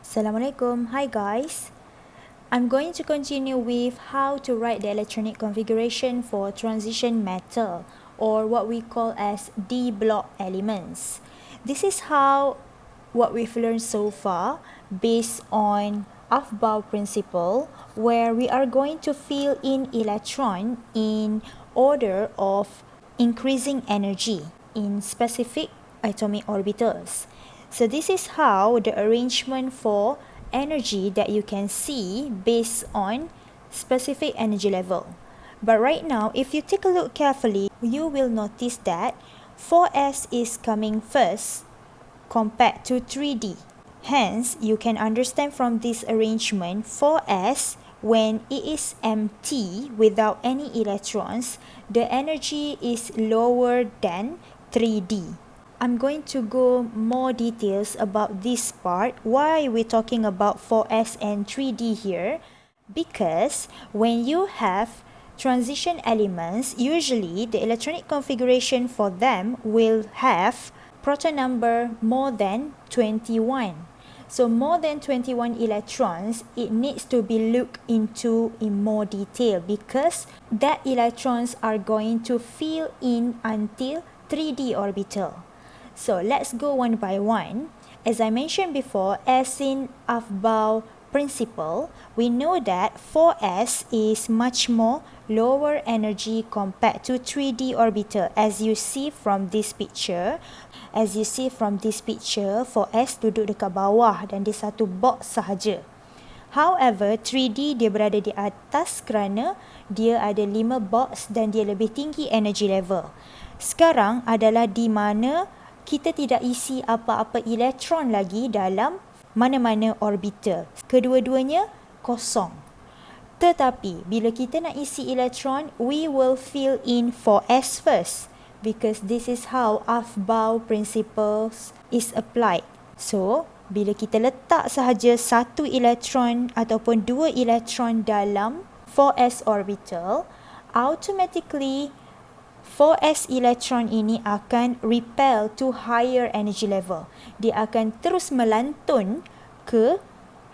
Assalamualaikum. Hi guys. I'm going to continue with how to write the electronic configuration for transition metal, or what we call as D block elements. This is how what we've learned so far based on Aufbau principle, where we are going to fill in electron in order of increasing energy in specific atomic orbitals. So this is how the arrangement for energy that you can see based on specific energy level. But right now, if you take a look carefully, you will notice that 4s is coming first compared to 3d. Hence, you can understand from this arrangement 4s, when it is empty without any electrons, the energy is lower than 3d. I'm going to go more details about this part. Why we're talking about 4s and 3d here? Because when you have transition elements, usually the electronic configuration for them will have proton number more than 21. So more than 21 electrons, it needs to be looked into in more detail, because that electrons are going to fill in until 3d orbital. So let's go one by one. As I mentioned before, as in Aufbau principle, we know that 4s is much more lower energy compared to 3d orbital. As you see from this picture, 4s duduk dekat bawah dan dia satu box sahaja. However, 3d dia berada di atas kerana dia ada 5 box dan dia lebih tinggi energy level. Sekarang adalah di mana kita tidak isi apa-apa elektron lagi dalam mana-mana orbital. Kedua-duanya kosong. Tetapi bila kita nak isi elektron, we will fill in 4s first, because this is how Aufbau principles is applied. So, bila kita letak sahaja satu elektron ataupun dua elektron dalam 4s orbital, automatically 4s electron ini akan repel to higher energy level. Dia akan terus melantun ke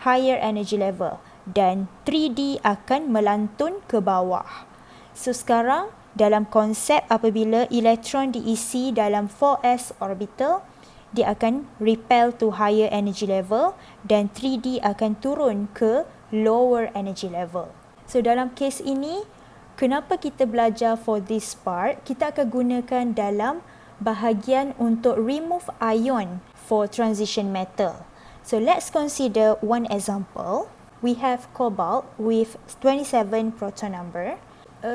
higher energy level dan 3D akan melantun ke bawah. So sekarang dalam konsep apabila elektron diisi dalam 4s orbital, dia akan repel to higher energy level dan 3D akan turun ke lower energy level. So dalam kes ini, kenapa kita belajar for this part? Kita akan gunakan dalam bahagian untuk remove ion for transition metal. So let's consider one example. We have cobalt with 27 proton number.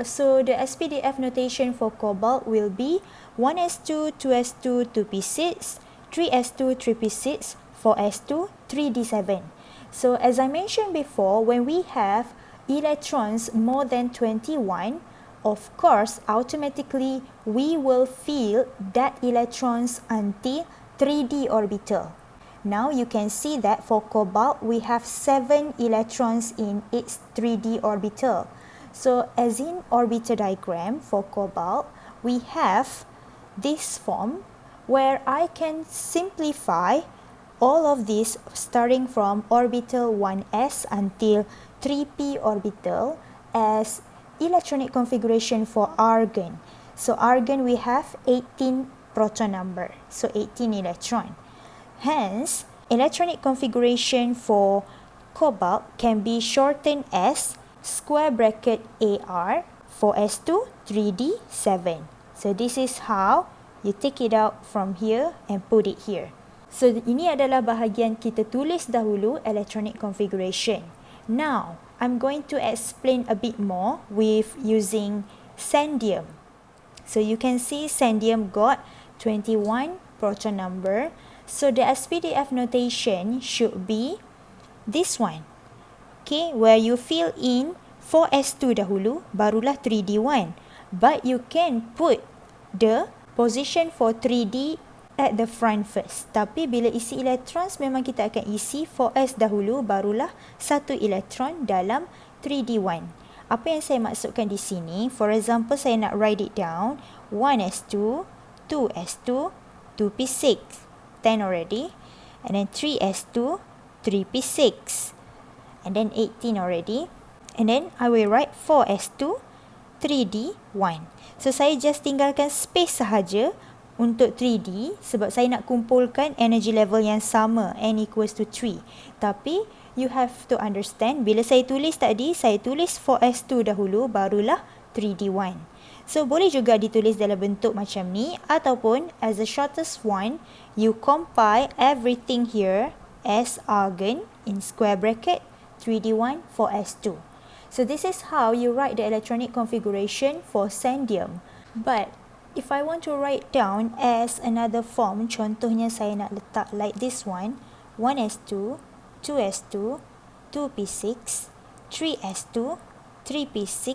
So the SPDF notation for cobalt will be 1s2, 2s2, 2p6, 3s2, 3p6, 4s2, 3d7. So as I mentioned before, when we have electrons more than 21, of course, automatically we will fill that electrons until 3d orbital. Now you can see that for cobalt, we have 7 electrons in its 3d orbital. So as in orbital diagram for cobalt, we have this form where I can simplify all of this starting from orbital 1s until 3p orbital as electronic configuration for argon. So argon we have 18 proton number, so 18 electron. Hence, electronic configuration for cobalt can be shortened as square bracket AR 4s2 3d7. So this is how you take it out from here and put it here. So ini adalah bahagian kita tulis dahulu electronic configuration. Now, I'm going to explain a bit more with using scandium. So you can see scandium got 21 proton number. So the SPDF notation should be this one. Okay, where you fill in 4s2 dahulu, barulah 3d1. But you can put the position for 3d at the front first. Tapi bila isi electrons, memang kita akan isi 4s dahulu, barulah satu elektron dalam 3d1. Apa yang saya maksudkan di sini, for example, saya nak write it down, 1s2, 2s2, 2p6, 10 already, and then 3s2, 3p6, and then 18 already. And then I will write 4s2, 3d1. So saya just tinggalkan space sahaja untuk 3D sebab saya nak kumpulkan energy level yang sama, n equals to 3. Tapi you have to understand, bila saya tulis tadi, saya tulis 4s2 dahulu, barulah 3d1. So boleh juga ditulis dalam bentuk macam ni, ataupun as the shortest one, you compile everything here as argon in square bracket 3d1 4s2. So this is how you write the electronic configuration for scandium. But if I want to write down as another form, contohnya saya nak letak like this one, 1s2, 2s2, 2p6, 3s2, 3p6,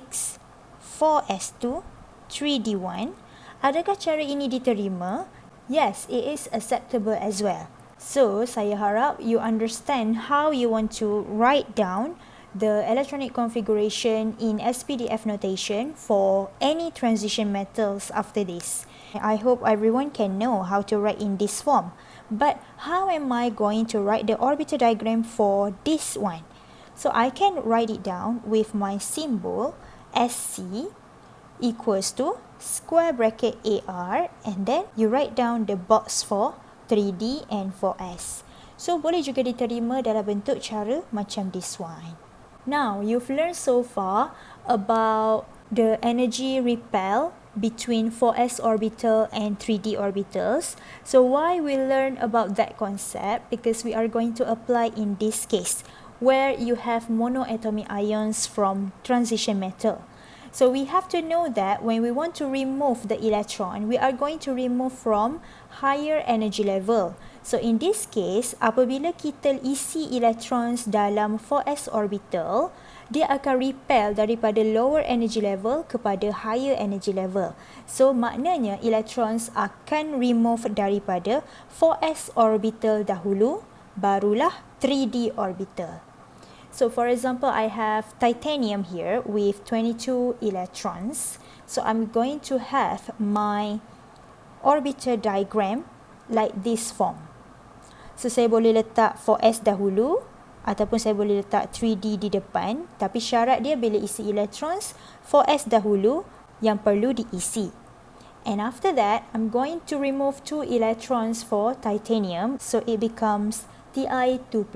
4s2, 3d1. Adakah cara ini diterima? Yes, it is acceptable as well. So, saya harap you understand how you want to write down the electronic configuration in SPDF notation for any transition metals after this. I hope everyone can know how to write in this form. But how am I going to write the orbital diagram for this one? So I can write it down with my symbol SC equals to square bracket AR, and then you write down the box for 3D and 4S. So boleh juga diterima dalam bentuk cara macam this one. Now, you've learned so far about the energy repel between 4s orbital and 3d orbitals. So why we learn about that concept? Because we are going to apply in this case, where you have monoatomic ions from transition metal. So we have to know that when we want to remove the electron, we are going to remove from higher energy level. So in this case, apabila kita isi electrons dalam 4s orbital, dia akan repel daripada lower energy level kepada higher energy level. So maknanya electrons akan remove daripada 4s orbital dahulu, barulah 3d orbital. So for example, I have titanium here with 22 electrons. So I'm going to have my orbital diagram like this form. So saya boleh letak 4s dahulu, ataupun saya boleh letak 3d di depan. Tapi syarat dia bila isi electrons, 4s dahulu yang perlu diisi. And after that, I'm going to remove 2 electrons for titanium. So it becomes Ti2+.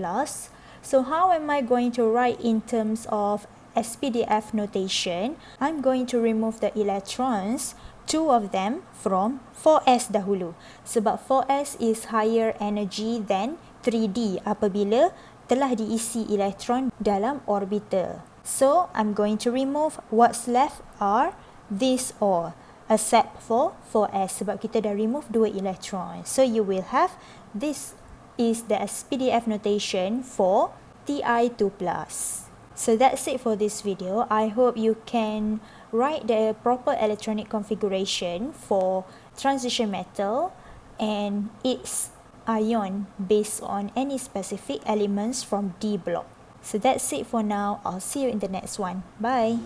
So how am I going to write in terms of SPDF notation? I'm going to remove the electrons, 2 of them from 4s dahulu. Sebab 4s is higher energy than 3d apabila telah diisi elektron dalam orbital. So I'm going to remove what's left are these all, except for 4s sebab kita dah remove 2 electron. So you will have this is the SPDF notation for Ti2+. So that's it for this video. I hope you can write the proper electronic configuration for transition metal and its ion based on any specific elements from D block. So that's it for now. I'll see you in the next one. Bye.